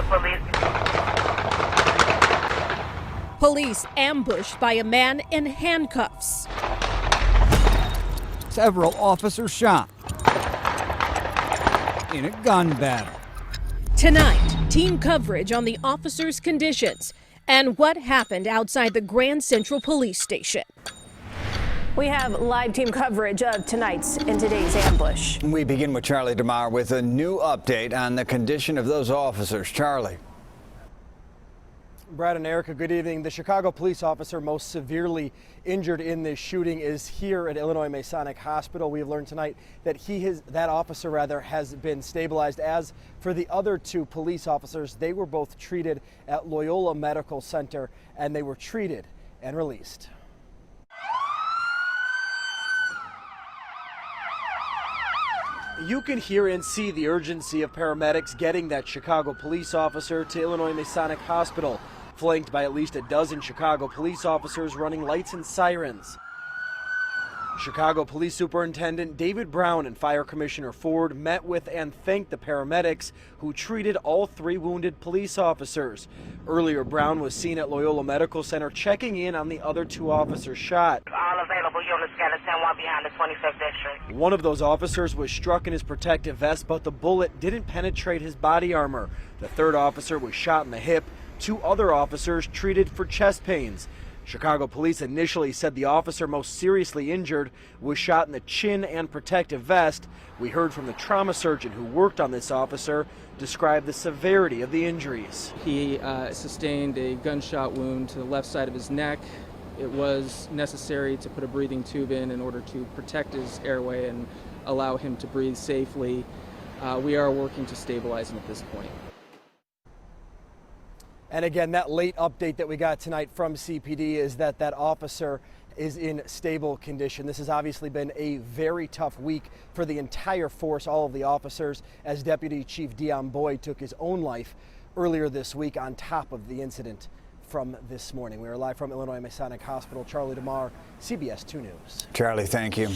the police. Police ambushed by a man in handcuffs. Several officers shot in a gun battle. Tonight, team coverage on the officers' conditions and what happened outside the Grand Central Police Station. We have live team coverage of tonight's and today's ambush. We begin with Charlie DeMar with a new update on the condition of those officers. Charlie. Brad and Erica, good evening. The Chicago police officer most severely injured in this shooting is here at Illinois Masonic Hospital. We have learned tonight that that officer has been stabilized. As for the other two police officers, they were both treated at Loyola Medical Center, and they were treated and released. You can hear and see the urgency of paramedics getting that Chicago police officer to Illinois Masonic Hospital, flanked by at least a dozen Chicago police officers running lights and sirens. Chicago Police Superintendent David Brown and Fire Commissioner Ford met with and thanked the paramedics who treated all three wounded police officers. Earlier, Brown was seen at Loyola Medical Center checking in on the other two officers shot. All available units, got a 10-1 behind the 25th district. One of those officers was struck in his protective vest, but the bullet didn't penetrate his body armor. The third officer was shot in the hip. Two other officers treated for chest pains. Chicago police initially said the officer most seriously injured was shot in the chin and protective vest. We heard from the trauma surgeon who worked on this officer describe the severity of the injuries. He sustained a gunshot wound to the left side of his neck. It was necessary to put a breathing tube in order to protect his airway and allow him to breathe safely. We are working to stabilize him at this point. And again, that late update that we got tonight from CPD is that that officer is in stable condition. This has obviously been a very tough week for the entire force, all of the officers, as Deputy Chief Dion Boyd took his own life earlier this week on top of the incident from this morning. We are live from Illinois Masonic Hospital. Charlie DeMar, CBS 2 News. Charlie, thank you.